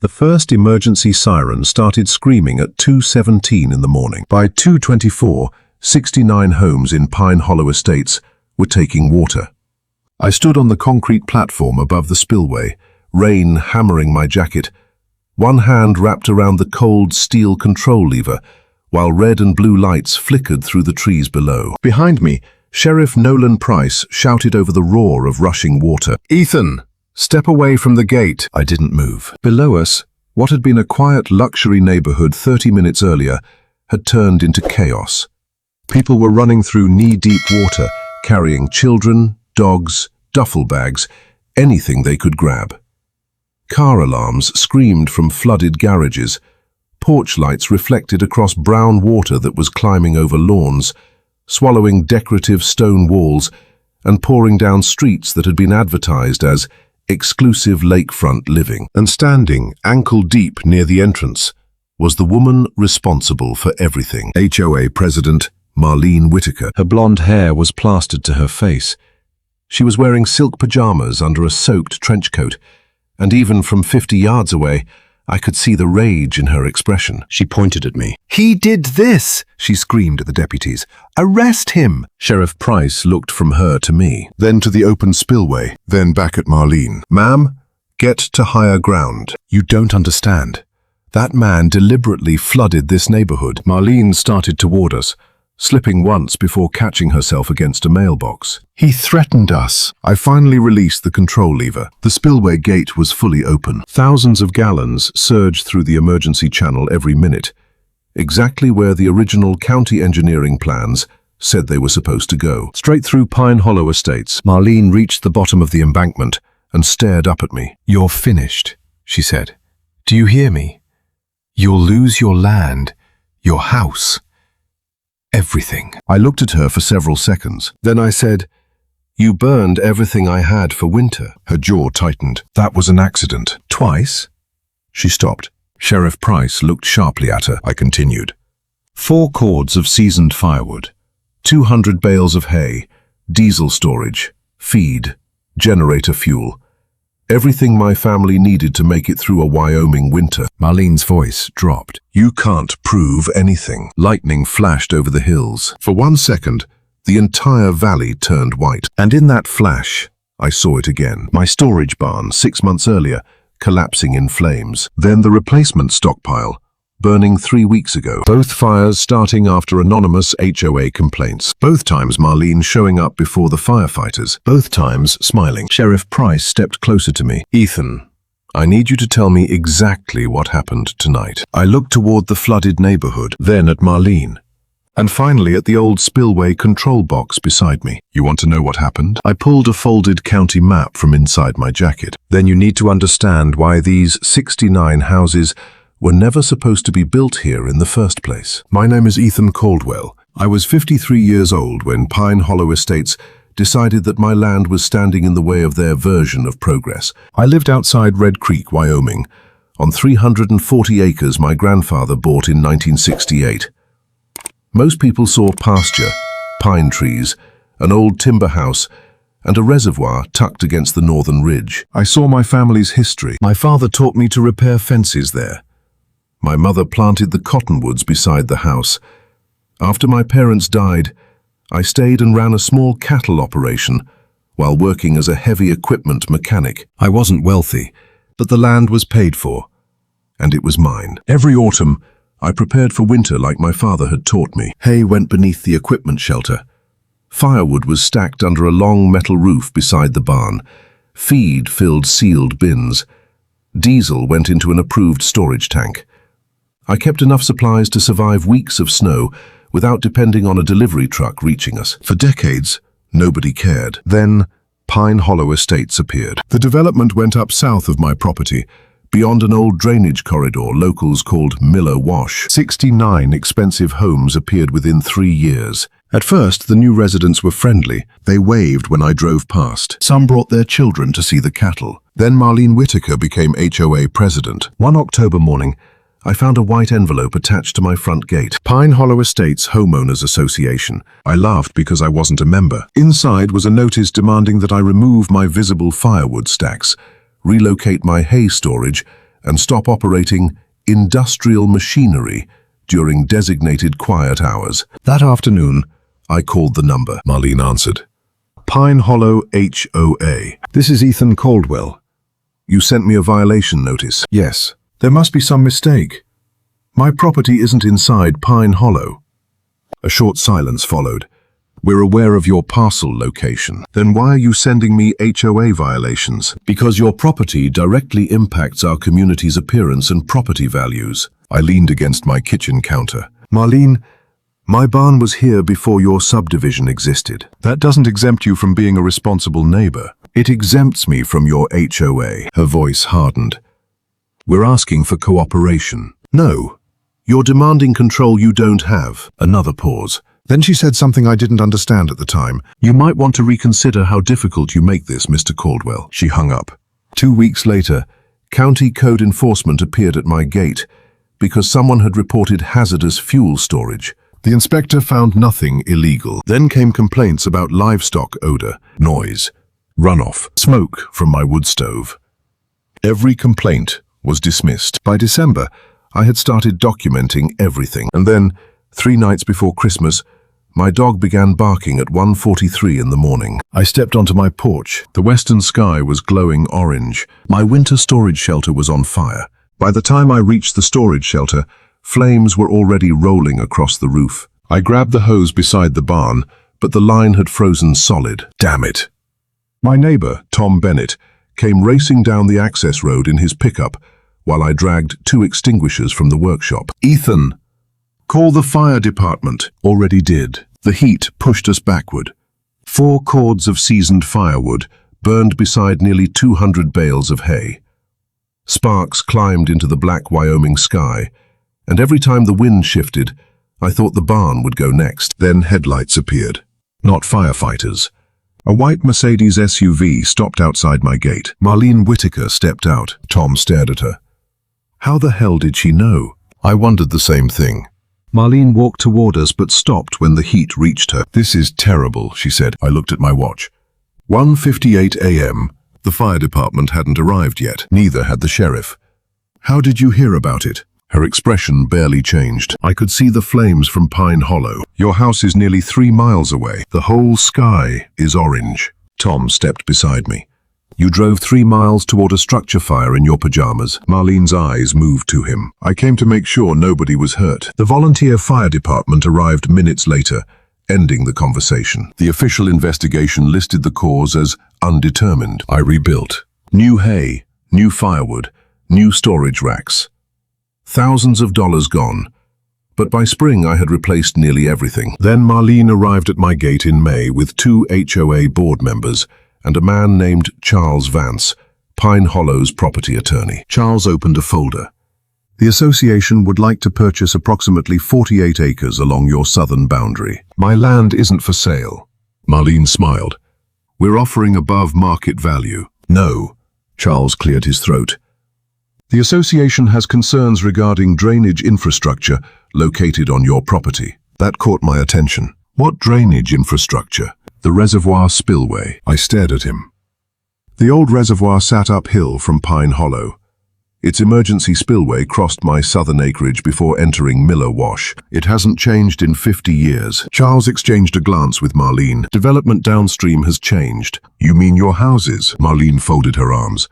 The first emergency siren started screaming at 2:17 in the morning. By 2:24, 69 homes in Pine Hollow Estates were taking water. I stood on the concrete platform above the spillway, rain hammering my jacket, one hand wrapped around the cold steel control lever, while red and blue lights flickered through the trees below. Behind me, Sheriff Nolan Price shouted over the roar of rushing water, "Ethan, step away from the gate." I didn't move. Below us, what had been a quiet luxury neighborhood 30 minutes earlier had turned into chaos. People were running through knee-deep water, carrying children, dogs, duffel bags, anything they could grab. Car alarms screamed from flooded garages. Porch lights reflected across brown water that was climbing over lawns, swallowing decorative stone walls, and pouring down streets that had been advertised as exclusive lakefront living. And standing ankle-deep near the entrance was the woman responsible for everything. HOA President Marlene Whitaker. Her blonde hair was plastered to her face. She was wearing silk pajamas under a soaked trench coat, and even from 50 yards away, I could see the rage in her expression. She pointed at me. "He did this!" she screamed at the deputies. "Arrest him!" Sheriff Price looked from her to me, then to the open spillway, then back at Marlene. "Ma'am, get to higher ground." "You don't understand. That man deliberately flooded this neighborhood." Marlene started toward us, slipping once before catching herself against a mailbox. "He threatened us." I finally released the control lever. The spillway gate was fully open. Thousands of gallons surged through the emergency channel every minute, exactly where the original county engineering plans said they were supposed to go. Straight through Pine Hollow Estates. Marlene reached the bottom of the embankment and stared up at me. "You're finished," she said. "Do you hear me? You'll lose your land, your house, everything." I looked at her for several seconds. Then I said, "You burned everything I had for winter." Her jaw tightened. "That was an accident." "Twice?" She stopped. Sheriff Price looked sharply at her. I continued. 4 cords of seasoned firewood, 200 bales of hay, diesel storage, feed, generator fuel. Everything my family needed to make it through a Wyoming winter. Marlene's voice dropped. "You can't prove anything." Lightning flashed over the hills. For 1 second, the entire valley turned white. And in that flash, I saw it again. My storage barn 6 months earlier, collapsing in flames. Then the replacement stockpile, burning 3 weeks ago. Both fires starting after anonymous HOA complaints. Both times Marlene showing up before the firefighters. Both times smiling. Sheriff Price stepped closer to me. "Ethan, I need you to tell me exactly what happened tonight." I looked toward the flooded neighborhood, then at Marlene, and finally at the old spillway control box beside me. "You want to know what happened?" I pulled a folded county map from inside my jacket. "Then you need to understand why these 69 houses were never supposed to be built here in the first place. My name is Ethan Caldwell. I was 53 years old when Pine Hollow Estates decided that my land was standing in the way of their version of progress. I lived outside Red Creek, Wyoming, on 340 acres my grandfather bought in 1968. Most people saw pasture, pine trees, an old timber house, and a reservoir tucked against the northern ridge. I saw my family's history. My father taught me to repair fences there. My mother planted the cottonwoods beside the house. After my parents died, I stayed and ran a small cattle operation while working as a heavy equipment mechanic. I wasn't wealthy, but the land was paid for, and it was mine. Every autumn, I prepared for winter like my father had taught me. Hay went beneath the equipment shelter. Firewood was stacked under a long metal roof beside the barn. Feed filled sealed bins. Diesel went into an approved storage tank. I kept enough supplies to survive weeks of snow without depending on a delivery truck reaching us. For decades, nobody cared. Then, Pine Hollow Estates appeared. The development went up south of my property, beyond an old drainage corridor locals called Miller Wash. 69 expensive homes appeared within 3 years. At first, the new residents were friendly. They waved when I drove past. Some brought their children to see the cattle. Then Marlene Whitaker became HOA president. One October morning, I found a white envelope attached to my front gate. Pine Hollow Estates Homeowners Association. I laughed because I wasn't a member. Inside was a notice demanding that I remove my visible firewood stacks, relocate my hay storage, and stop operating industrial machinery during designated quiet hours. That afternoon, I called the number. Marlene answered. Pine Hollow HOA. This is Ethan Caldwell. You sent me a violation notice. Yes. There must be some mistake. My property isn't inside Pine Hollow. A short silence followed. We're aware of your parcel location. Then why are you sending me HOA violations? Because your property directly impacts our community's appearance and property values. I leaned against my kitchen counter. Marlene, my barn was here before your subdivision existed. That doesn't exempt you from being a responsible neighbor. It exempts me from your HOA. Her voice hardened. We're asking for cooperation. No. You're demanding control you don't have. Another pause. Then she said something I didn't understand at the time. You might want to reconsider how difficult you make this, Mr. Caldwell. She hung up. 2 weeks later, County Code Enforcement appeared at my gate because someone had reported hazardous fuel storage. The inspector found nothing illegal. Then came complaints about livestock odor, noise, runoff, smoke from my wood stove. Every complaint was dismissed. By December, I had started documenting everything. And then, 3 nights before Christmas, my dog began barking at 1:43 in the morning. I stepped onto my porch. The western sky was glowing orange. My winter storage shelter was on fire. By the time I reached the storage shelter, flames were already rolling across the roof. I grabbed the hose beside the barn, but the line had frozen solid. Damn it! My neighbor, Tom Bennett, came racing down the access road in his pickup while I dragged 2 extinguishers from the workshop. Ethan! Call the fire department. Already did. The heat pushed us backward. 4 cords of seasoned firewood burned beside nearly 200 bales of hay. Sparks climbed into the black Wyoming sky, and every time the wind shifted, I thought the barn would go next. Then headlights appeared. Not firefighters. A white Mercedes SUV stopped outside my gate. Marlene Whitaker stepped out. Tom stared at her. How the hell did she know? I wondered the same thing. Marlene walked toward us but stopped when the heat reached her. This is terrible, she said. I looked at my watch. 1:58 a.m. The fire department hadn't arrived yet. Neither had the sheriff. How did you hear about it? Her expression barely changed. I could see the flames from Pine Hollow. Your house is nearly 3 miles away. The whole sky is orange. Tom stepped beside me. You drove 3 miles toward a structure fire in your pajamas. Marlene's eyes moved to him. I came to make sure nobody was hurt. The volunteer fire department arrived minutes later, ending the conversation. The official investigation listed the cause as undetermined. I rebuilt. New hay, new firewood, new storage racks. Thousands of dollars gone. But by spring I had replaced nearly everything. Then Marlene arrived at my gate in May with 2 HOA board members and a man named Charles Vance, Pine Hollow's property attorney. Charles opened a folder. The association would like to purchase approximately 48 acres along your southern boundary. My land isn't for sale. Marlene smiled. We're offering above market value. No. Charles cleared his throat. The association has concerns regarding drainage infrastructure located on your property. That caught my attention. What drainage infrastructure? The reservoir Spillway. I stared at him. The old reservoir sat uphill from Pine Hollow. Its emergency spillway crossed my southern acreage before entering Miller Wash. It hasn't changed in 50 years. Charles exchanged a glance with Marlene. Development downstream has changed. You mean your houses? Marlene folded her arms.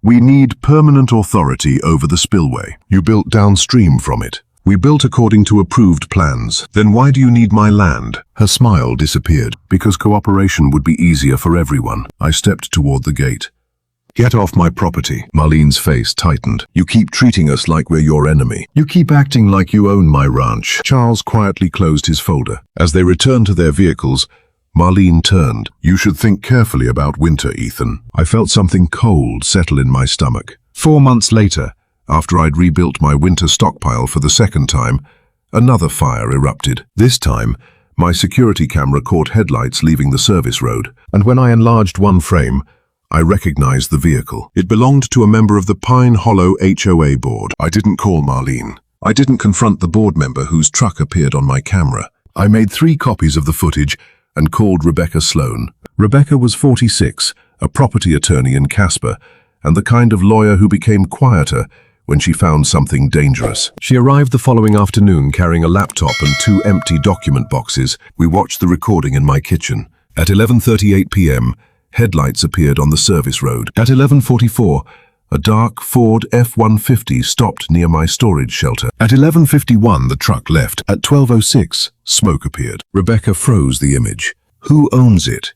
We need permanent authority over the spillway. You built downstream from it. We built according to approved plans. Then why do you need my land? Her smile disappeared. Because cooperation would be easier for everyone. I stepped toward the gate. Get off my property. Marlene's face tightened. You keep treating us like we're your enemy. You keep acting like you own my ranch. Charles quietly closed his folder. As they returned to their vehicles, Marlene turned. You should think carefully about winter, Ethan. I felt something cold settle in my stomach. 4 months later, after I'd rebuilt my winter stockpile for the second time, another fire erupted. This time, my security camera caught headlights leaving the service road, and when I enlarged one frame, I recognized the vehicle. It belonged to a member of the Pine Hollow HOA board. I didn't call Marlene. I didn't confront the board member whose truck appeared on my camera. I made 3 copies of the footage and called Rebecca Sloan. Rebecca was 46, a property attorney in Casper, and the kind of lawyer who became quieter when she found something dangerous. She arrived the following afternoon carrying a laptop and 2 empty document boxes. We watched the recording in my kitchen. At 11:38 p.m., headlights appeared on the service road. At 11:44, a dark Ford F-150 stopped near my storage shelter. At 11:51, the truck left. At 12:06, smoke appeared. Rebecca froze the image. Who owns it?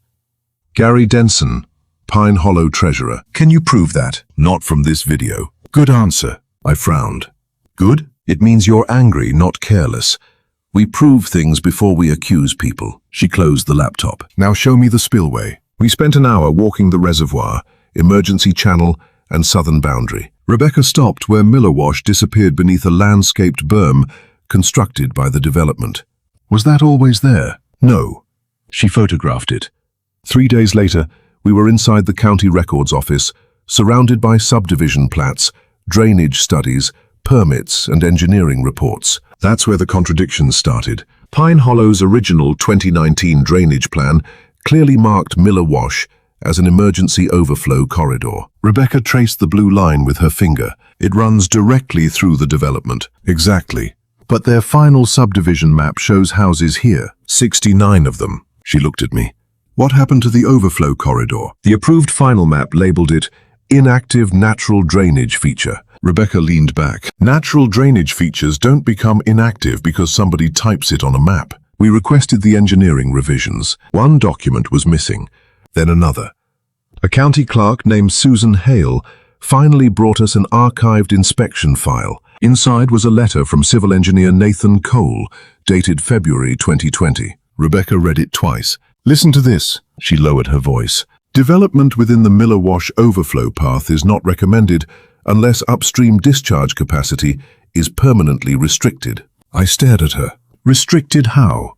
Gary Denson, Pine Hollow treasurer. Can you prove that? Not from this video. Good answer. I frowned. Good? It means you're angry, not careless. We prove things before we accuse people. She closed the laptop. Now show me the spillway. We spent an hour walking the reservoir, emergency channel, and southern boundary. Rebecca stopped where Miller Wash disappeared beneath a landscaped berm constructed by the development. Was that always there? No. She photographed it. 3 days later, we were inside the county records office, surrounded by subdivision plats, drainage studies, permits, and engineering reports. That's where the contradictions started. Pine Hollow's original 2019 drainage plan clearly marked Miller Wash as an emergency overflow corridor. Rebecca traced the blue line with her finger. It runs directly through the development. Exactly. But their final subdivision map shows houses here, 69 of them. She looked at me. What happened to the overflow corridor? The approved final map labeled it inactive natural drainage feature. Rebecca leaned back. Natural drainage features don't become inactive because somebody types it on a map. We requested the engineering revisions. One document was missing, then another. A county clerk named Susan Hale finally brought us an archived inspection file. Inside was a letter from civil engineer Nathan Cole, dated February 2020. Rebecca read it twice. Listen to this. She lowered her voice. Development within the Miller Wash overflow path is not recommended unless upstream discharge capacity is permanently restricted. I stared at her. Restricted how?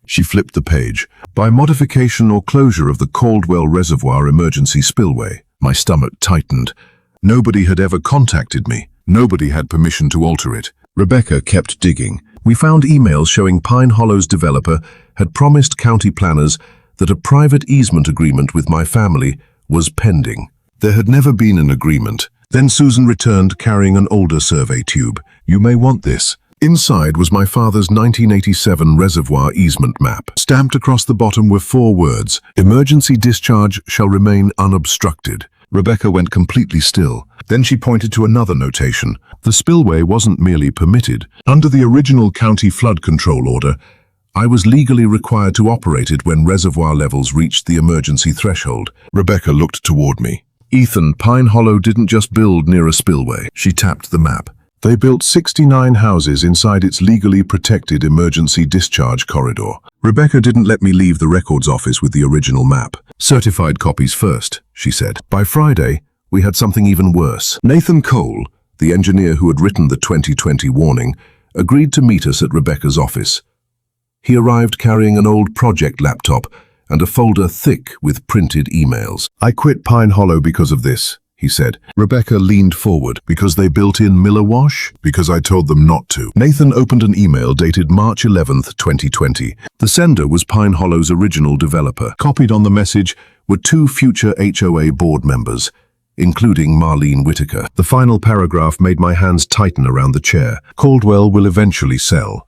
She flipped the page. By modification or closure of the Caldwell Reservoir emergency spillway. My stomach tightened. Nobody had ever contacted me. Nobody had permission to alter it. Rebecca kept digging. We found emails showing Pine Hollow's developer had promised county planners that a private easement agreement with my family was pending. There had never been an agreement. Then Susan returned carrying an older survey tube. You may want this. Inside was my father's 1987 reservoir easement map. Stamped across the bottom were 4 words, emergency discharge shall remain unobstructed. Rebecca went completely still. Then she pointed to another notation. The spillway wasn't merely permitted. Under the original county flood control order, I was legally required to operate it when reservoir levels reached the emergency threshold. Rebecca looked toward me. Ethan, Pine Hollow didn't just build near a spillway. She tapped the map. They built 69 houses inside its legally protected emergency discharge corridor. Rebecca didn't let me leave the records office with the original map. Certified copies first, she said. By Friday, we had something even worse. Nathan Cole, the engineer who had written the 2020 warning, agreed to meet us at Rebecca's office. He arrived carrying an old project laptop and a folder thick with printed emails. I quit Pine Hollow because of this, he said. Rebecca leaned forward. Because they built in Miller Wash? Because I told them not to. Nathan opened an email dated March 11th, 2020. The sender was Pine Hollow's original developer. Copied on the message were 2 future HOA board members, including Marlene Whitaker. The final paragraph made my hands tighten around the chair. Caldwell will eventually sell.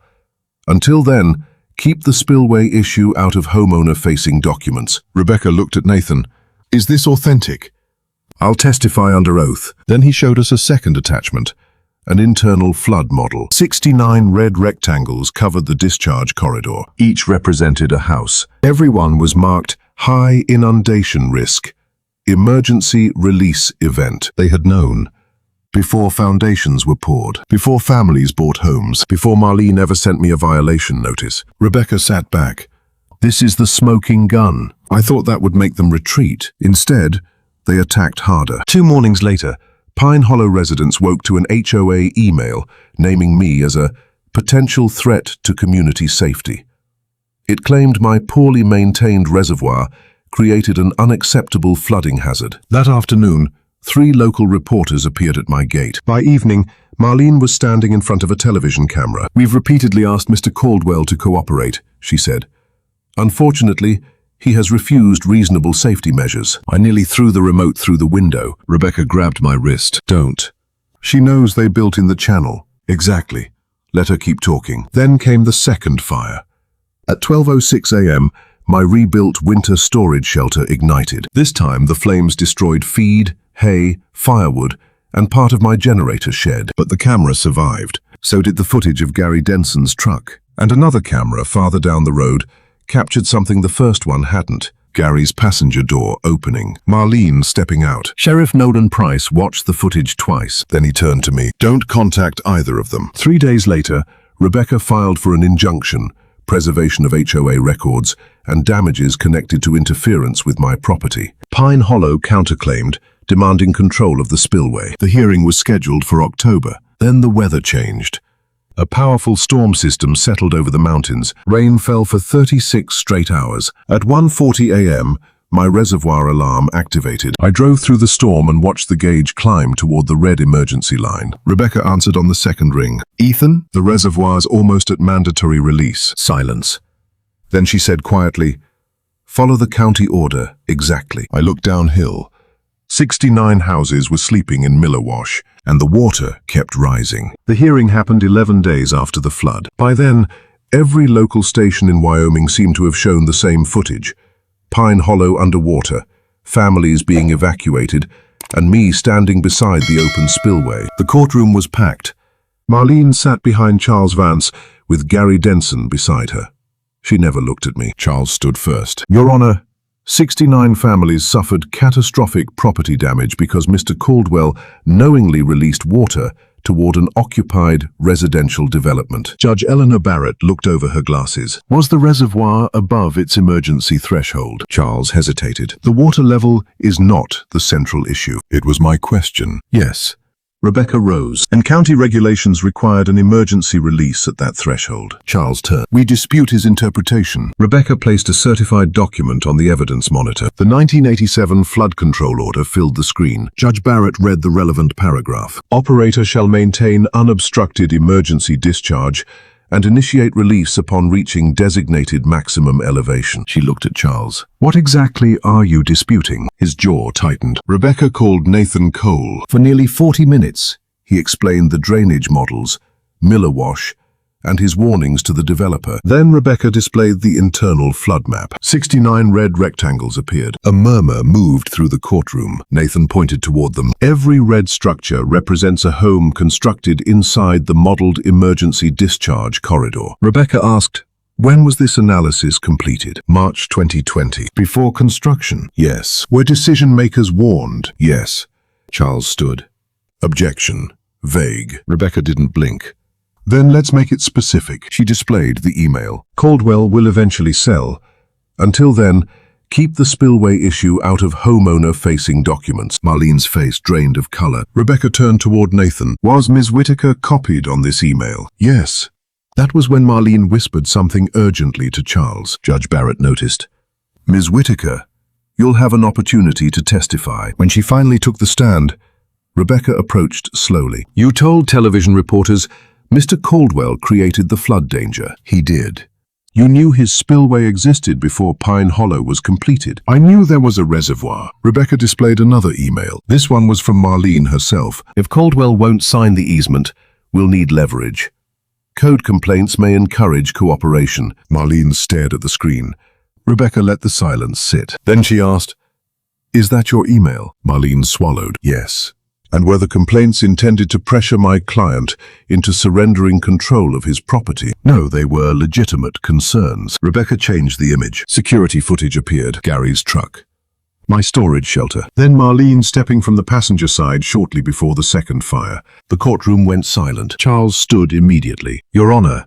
Until then, keep the spillway issue out of homeowner-facing documents. Rebecca looked at Nathan. Is this authentic? I'll testify under oath. Then he showed us a second attachment, an internal flood model. 69 red rectangles covered the discharge corridor. Each represented a house. Every one was marked high inundation risk, emergency release event. They had known. Before foundations were poured, before families bought homes, before Marlene ever sent me a violation notice. Rebecca sat back. This is the smoking gun. I thought that would make them retreat. Instead, they attacked harder. 2 mornings later, Pine Hollow residents woke to an HOA email naming me as a potential threat to community safety. It claimed my poorly maintained reservoir created an unacceptable flooding hazard. That afternoon, 3 local reporters appeared at my gate. By evening, Marlene was standing in front of a television camera. We've repeatedly asked Mr. Caldwell to cooperate, she said. Unfortunately, he has refused reasonable safety measures. I nearly threw the remote through the window. Rebecca grabbed my wrist. Don't. She knows they built in the channel. Exactly. Let her keep talking. Then came the second fire. At 12:06 a.m., my rebuilt winter storage shelter ignited. This time, the flames destroyed feed, hay, firewood, and part of my generator shed. But the camera survived. So did the footage of Gary Denson's truck. And another camera farther down the road captured something the first one hadn't. Gary's passenger door opening. Marlene stepping out. Sheriff Nolan Price watched the footage twice. Then he turned to me. Don't contact either of them. 3 days later, Rebecca filed for an injunction, preservation of HOA records, and damages connected to interference with my property. Pine Hollow counterclaimed, demanding control of the spillway. The hearing was scheduled for October. Then the weather changed. A powerful storm system settled over the mountains. Rain fell for 36 straight hours. At 1:40 a.m., my reservoir alarm activated. I drove through the storm and watched the gauge climb toward the red emergency line. Rebecca answered on the second ring. Ethan, the reservoir's almost at mandatory release. Silence. Then she said quietly, follow the county order, exactly. I looked downhill. 69 houses were sleeping in Miller Wash, and the water kept rising. The hearing happened 11 days after the flood. By then, every local station in Wyoming seemed to have shown the same footage. Pine Hollow underwater, families being evacuated, and me standing beside the open spillway. The courtroom was packed. Marlene sat behind Charles Vance, with Gary Denson beside her. She never looked at me. Charles stood first. Your Honor, 69 families suffered catastrophic property damage because Mr. Caldwell knowingly released water toward an occupied residential development. Judge Eleanor Barrett looked over her glasses. Was the reservoir above its emergency threshold? Charles hesitated. The water level is not the central issue. It was my question. Yes. Rebecca rose, and county regulations required an emergency release at that threshold. Charles turned. We dispute his interpretation. Rebecca placed a certified document on the evidence monitor. The 1987 flood control order filled the screen. Judge Barrett read the relevant paragraph. Operator shall maintain unobstructed emergency discharge and initiate release upon reaching designated maximum elevation. She looked at Charles. What exactly are you disputing? His jaw tightened. Rebecca called Nathan Cole. For nearly 40 minutes, he explained the drainage models, Miller Wash, and his warnings to the developer. Then Rebecca displayed the internal flood map. 69 red rectangles appeared. A murmur moved through the courtroom. Nathan pointed toward them. Every red structure represents a home constructed inside the modeled emergency discharge corridor. Rebecca asked, when was this analysis completed? March 2020. Before construction? Yes. Were decision makers warned? Yes. Charles stood. Objection. Vague. Rebecca didn't blink. Then let's make it specific. She displayed the email. Caldwell will eventually sell. Until then, keep the spillway issue out of homeowner-facing documents. Marlene's face drained of color. Rebecca turned toward Nathan. Was Ms. Whitaker copied on this email? Yes. That was when Marlene whispered something urgently to Charles. Judge Barrett noticed. Ms. Whitaker, you'll have an opportunity to testify. When she finally took the stand, Rebecca approached slowly. You told television reporters Mr. Caldwell created the flood danger. He did. You knew his spillway existed before Pine Hollow was completed. I knew there was a reservoir. Rebecca displayed another email. This one was from Marlene herself. If Caldwell won't sign the easement, we'll need leverage. Code complaints may encourage cooperation. Marlene stared at the screen. Rebecca let the silence sit. Then she asked, is that your email? Marlene swallowed. Yes. And were the complaints intended to pressure my client into surrendering control of his property? No, they were legitimate concerns. Rebecca changed the image. Security footage appeared. Gary's truck. My storage shelter. Then Marlene stepping from the passenger side shortly before the second fire. The courtroom went silent. Charles stood immediately. Your Honor,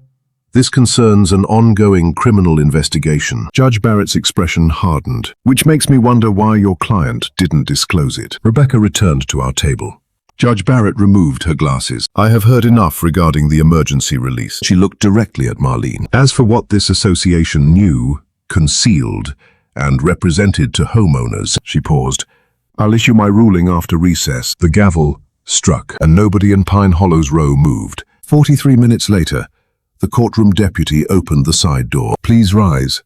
this concerns an ongoing criminal investigation. Judge Barrett's expression hardened, which makes me wonder why your client didn't disclose it. Rebecca returned to our table. Judge Barrett removed her glasses. I have heard enough regarding the emergency release. She looked directly at Marlene. As for what this association knew, concealed, and represented to homeowners, she paused. I'll issue my ruling after recess. The gavel struck, and nobody in Pine Hollow's row moved. 43 minutes later, the courtroom deputy opened the side door. Please rise.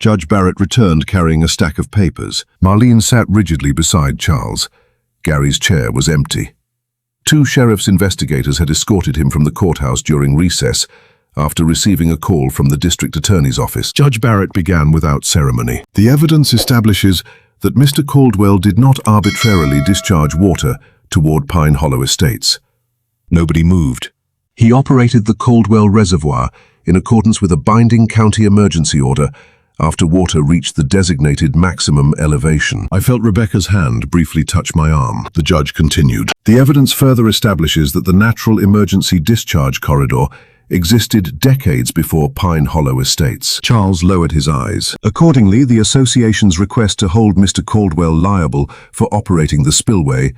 Judge Barrett returned carrying a stack of papers. Marlene sat rigidly beside Charles. Gary's chair was empty. Two sheriff's investigators had escorted him from the courthouse during recess after receiving a call from the district attorney's office. Judge Barrett began without ceremony. The evidence establishes that Mr. Caldwell did not arbitrarily discharge water toward Pine Hollow Estates. Nobody moved. He operated the Caldwell Reservoir in accordance with a binding county emergency order after water reached the designated maximum elevation. I felt Rebecca's hand briefly touch my arm. The judge continued. The evidence further establishes that the natural emergency discharge corridor existed decades before Pine Hollow Estates. Charles lowered his eyes. Accordingly, the association's request to hold Mr. Caldwell liable for operating the spillway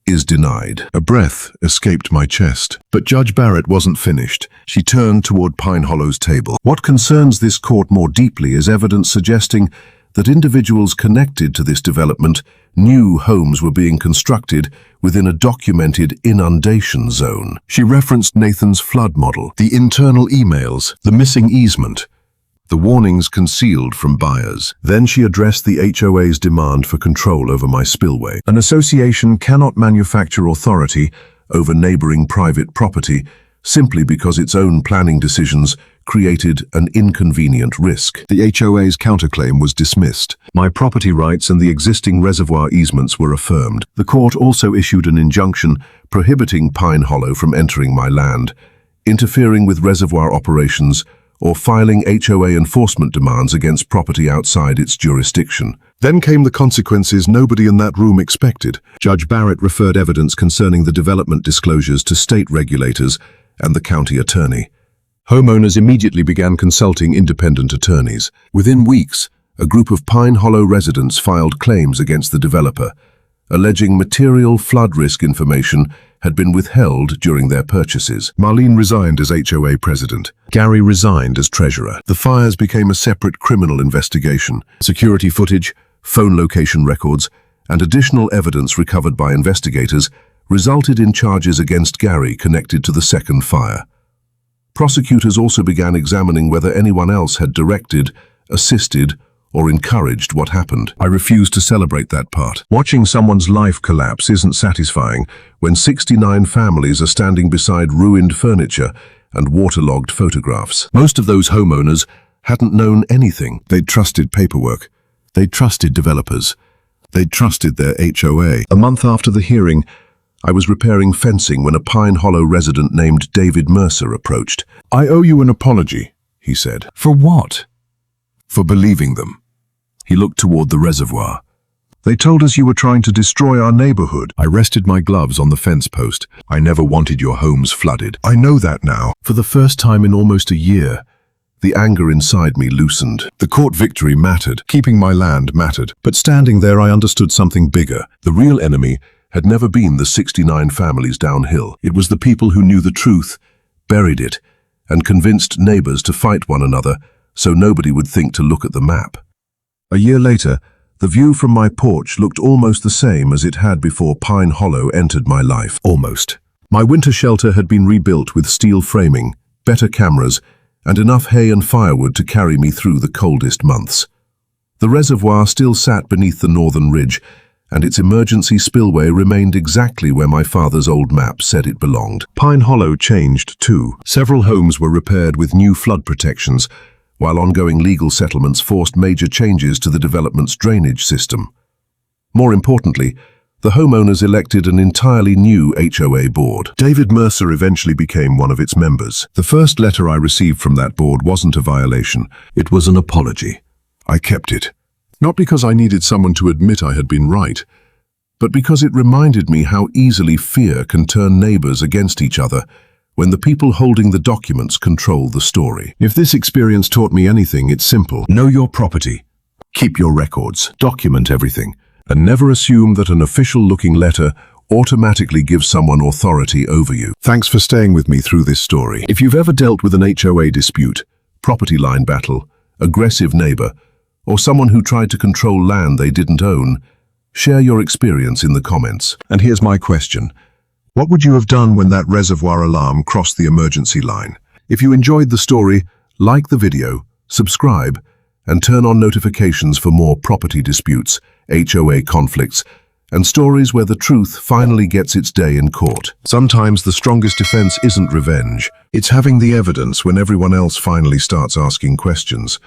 is denied. A breath escaped my chest. But Judge Barrett wasn't finished. She turned toward Pine Hollow's table. What concerns this court more deeply is evidence suggesting that individuals connected to this development knew homes were being constructed within a documented inundation zone. She referenced Nathan's flood model, the internal emails, the missing easement, the warnings concealed from buyers. Then she addressed the HOA's demand for control over my spillway. An association cannot manufacture authority over neighboring private property simply because its own planning decisions created an inconvenient risk. The HOA's counterclaim was dismissed. My property rights and the existing reservoir easements were affirmed. The court also issued an injunction prohibiting Pine Hollow from entering my land, interfering with reservoir operations, or filing HOA enforcement demands against property outside its jurisdiction. Then came the consequences nobody in that room expected. Judge Barrett referred evidence concerning the development disclosures to state regulators and the county attorney. Homeowners immediately began consulting independent attorneys. Within weeks, a group of Pine Hollow residents filed claims against the developer, alleging material flood risk information had been withheld during their purchases. Marlene resigned as HOA president. Gary resigned as treasurer. The fires became a separate criminal investigation. Security footage, phone location records, and additional evidence recovered by investigators resulted in charges against Gary connected to the second fire. Prosecutors also began examining whether anyone else had directed, assisted, or encouraged what happened. I refused to celebrate that part. Watching someone's life collapse isn't satisfying when 69 families are standing beside ruined furniture and waterlogged photographs. Most of those homeowners hadn't known anything. They'd trusted paperwork. They'd trusted developers. They'd trusted their HOA. A month after the hearing, I was repairing fencing when a Pine Hollow resident named David Mercer approached. "I owe you an apology," he said. "For what?" "For believing them." He looked toward the reservoir. "They told us you were trying to destroy our neighborhood." I rested my gloves on the fence post. "I never wanted your homes flooded." "I know that now." For the first time in almost a year, the anger inside me loosened. The court victory mattered. Keeping my land mattered. But standing there, I understood something bigger. The real enemy had never been the 69 families downhill. It was the people who knew the truth, buried it, and convinced neighbors to fight one another so nobody would think to look at the map. A year later, the view from my porch looked almost the same as it had before Pine Hollow entered my life. Almost. My winter shelter had been rebuilt with steel framing, better cameras, and enough hay and firewood to carry me through the coldest months. The reservoir still sat beneath the northern ridge, and its emergency spillway remained exactly where my father's old map said it belonged. Pine Hollow changed too. Several homes were repaired with new flood protections, while ongoing legal settlements forced major changes to the development's drainage system. More importantly, the homeowners elected an entirely new HOA board. David Mercer eventually became one of its members. The first letter I received from that board wasn't a violation, it was an apology. I kept it. Not because I needed someone to admit I had been right, but because it reminded me how easily fear can turn neighbors against each other when the people holding the documents control the story. If this experience taught me anything, it's simple. Know your property. Keep your records. Document everything. And never assume that an official-looking letter automatically gives someone authority over you. Thanks for staying with me through this story. If you've ever dealt with an HOA dispute, property line battle, aggressive neighbor, or someone who tried to control land they didn't own, share your experience in the comments. And here's my question. What would you have done when that reservoir alarm crossed the emergency line? If you enjoyed the story, like the video, subscribe, and turn on notifications for more property disputes, HOA conflicts, and stories where the truth finally gets its day in court. Sometimes the strongest defense isn't revenge. It's having the evidence when everyone else finally starts asking questions.